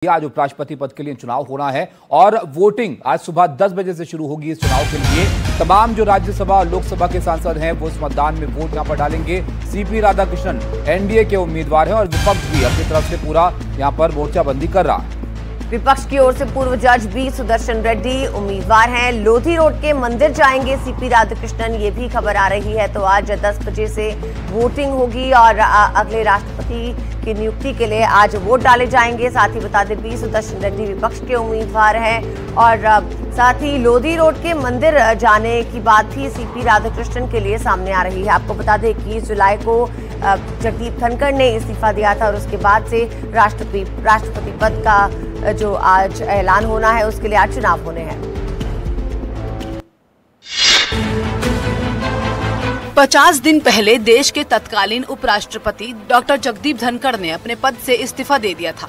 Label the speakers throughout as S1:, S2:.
S1: आज उपराष्ट्रपति पद के लिए चुनाव होना है और वोटिंग आज सुबह 10 बजे से शुरू होगी। इस चुनाव के लिए तमाम जो राज्यसभा और लोकसभा के सांसद हैं वो इस मतदान में वोट यहां पर डालेंगे। सीपी राधाकृष्णन एनडीए के उम्मीदवार हैं और विपक्ष भी अपनी तरफ से पूरा यहां पर मोर्चाबंदी कर रहा है।
S2: विपक्ष की ओर से पूर्व जज बी सुदर्शन रेड्डी उम्मीदवार हैं। लोधी रोड के मंदिर जाएंगे सीपी राधाकृष्णन, ये भी खबर आ रही है। तो आज 10 बजे से वोटिंग होगी और अगले राष्ट्रपति की नियुक्ति के लिए आज वोट डाले जाएंगे। साथ ही बता दें बी सुदर्शन रेड्डी विपक्ष के उम्मीदवार हैं और साथ ही लोधी रोड के मंदिर जाने की बात भी सीपी राधाकृष्णन के लिए सामने आ रही है। आपको बता दें 21 जुलाई को जगदीप धनखड़ ने इस्तीफा दिया था और उसके बाद से राष्ट्रपति पद का जो आज ऐलान होना है उसके लिए आज चुनाव होने हैं।
S3: 50 दिन पहले देश के तत्कालीन उपराष्ट्रपति डॉक्टर जगदीप धनखड़ ने अपने पद से इस्तीफा दे दिया था।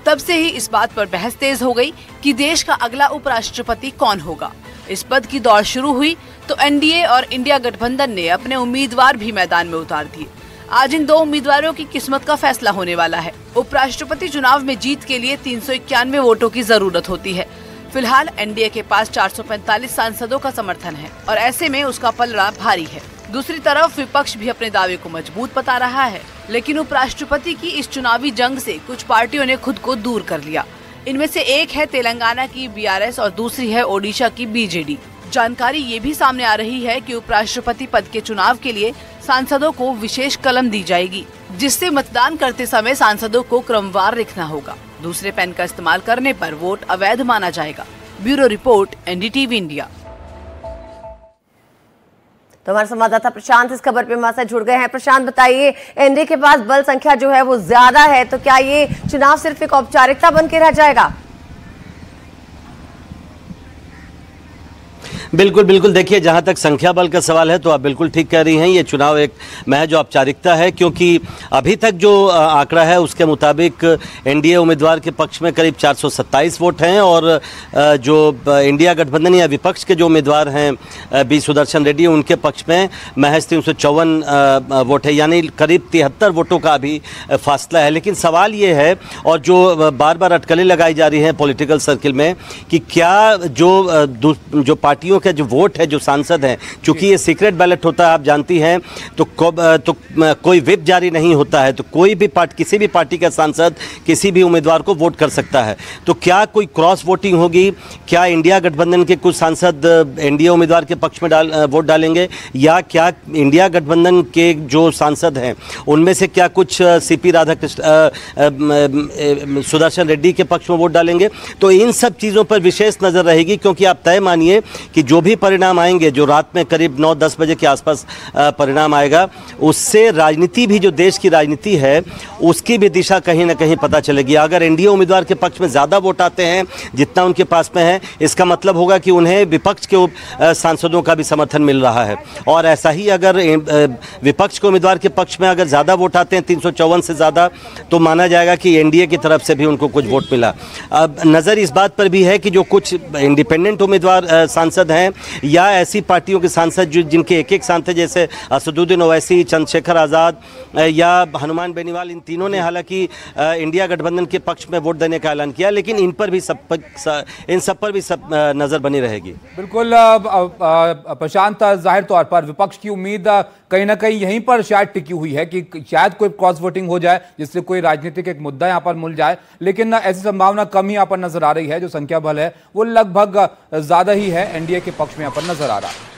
S3: तब से ही इस बात पर बहस तेज हो गई कि देश का अगला उपराष्ट्रपति कौन होगा। इस पद की दौड़ शुरू हुई तो एनडीए और इंडिया गठबंधन ने अपने उम्मीदवार भी मैदान में उतार दिए। आज इन दो उम्मीदवारों की किस्मत का फैसला होने वाला है। उपराष्ट्रपति चुनाव में जीत के लिए 391 वोटों की जरूरत होती है। फिलहाल एनडीए के पास 445 सांसदों का समर्थन है और ऐसे में उसका पलड़ा भारी है। दूसरी तरफ विपक्ष भी अपने दावे को मजबूत बता रहा है, लेकिन उपराष्ट्रपति की इस चुनावी जंग से कुछ पार्टियों ने खुद को दूर कर लिया। इनमें से एक है तेलंगाना की बीआरएस और दूसरी है ओडिशा की बीजेडी। जानकारी ये भी सामने आ रही है कि उपराष्ट्रपति पद के चुनाव के लिए सांसदों को विशेष कलम दी जाएगी, जिससे मतदान करते समय सांसदों को क्रमवार लिखना होगा। दूसरे पेन का इस्तेमाल करने पर वोट अवैध माना जाएगा। Bureau report, NDTV India.
S2: तो हमारे संवाददाता प्रशांत इस खबर पे हमारे साथ जुड़ गए हैं। प्रशांत, बताइए, एनडीए के पास बल संख्या जो है वो ज्यादा है, तो क्या ये चुनाव सिर्फ एक औपचारिकता बन के रह जाएगा?
S4: बिल्कुल बिल्कुल, देखिए जहां तक संख्या बल का सवाल है तो आप बिल्कुल ठीक कह रही हैं। ये चुनाव एक महज औपचारिकता है, क्योंकि अभी तक जो आंकड़ा है उसके मुताबिक एनडीए उम्मीदवार के पक्ष में करीब 427 वोट हैं और जो इंडिया गठबंधन या विपक्ष के जो उम्मीदवार हैं बी सुदर्शन रेड्डी, उनके पक्ष में महज 354 वोट है, यानी करीब 73 वोटों का अभी फासला है। लेकिन सवाल ये है, और जो बार बार अटकलें लगाई जा रही हैं पॉलिटिकल सर्किल में, कि क्या जो पार्टियों का जो वोट है, जो सांसद हैं, चूंकि ये सीक्रेट बैलेट होता है, आप जानती हैं, तो कोई व्हिप जारी नहीं होता है, तो कोई भी किसी भी पार्टी का सांसद किसी भी उम्मीदवार को वोट कर सकता है। तो क्या कोई क्रॉस वोटिंग होगी? क्या इंडिया गठबंधन के कुछ सांसद एनडीए उम्मीदवार के पक्ष में वोट डालेंगे, या क्या इंडिया गठबंधन के जो सांसद हैं उनमें से क्या कुछ सीपी राधाकृष्णन सुदर्शन रेड्डी के पक्ष में वोट डालेंगे? तो इन सब चीज़ों पर विशेष नज़र रहेगी, क्योंकि आप तय मानिए कि जो भी परिणाम आएंगे, जो रात में करीब 9-10 बजे के आसपास परिणाम आएगा, उससे राजनीति भी, जो देश की राजनीति है, उसकी भी दिशा कहीं ना कहीं पता चलेगी। अगर एनडीए उम्मीदवार के पक्ष में ज़्यादा वोट आते हैं जितना उनके पास में है, इसका मतलब होगा कि उन्हें विपक्ष के सांसदों का भी समर्थन मिल रहा है। और ऐसा ही अगर विपक्ष के उम्मीदवार के पक्ष में अगर ज़्यादा वोट आते हैं, 354 से ज़्यादा, तो माना जाएगा कि एनडीए की तरफ से भी उनको कुछ वोट मिला। अब नज़र इस बात पर भी है कि जो कुछ इंडिपेंडेंट उम्मीदवार सांसद हैं या ऐसी पार्टियों के सांसद जिनके एक सांसद, जैसे असदुद्दीन ओवैसी, चंद्रशेखर आज़ाद या हनुमान बेनीवाल, इन तीनों ने हालांकि इंडिया गठबंधन के पक्ष में वोट देने का ऐलान किया, लेकिन इन पर भी इन सब पर भी नज़र बनी रहेगी।
S1: बिल्कुल प्रशांत, जाहिर तौर पर विपक्ष की उम्मीद कहीं ना कहीं यहीं पर शायद टिकी हुई है कि शायद कोई क्रॉस वोटिंग हो जाए जिससे कोई राजनीतिक एक मुद्दा यहाँ पर मिल जाए, लेकिन ऐसी संभावना कम ही यहाँ पर नजर आ रही है। जो संख्या बल है वो लगभग ज्यादा ही है, एनडीए के पक्ष में यहाँ पर नजर आ रहा है।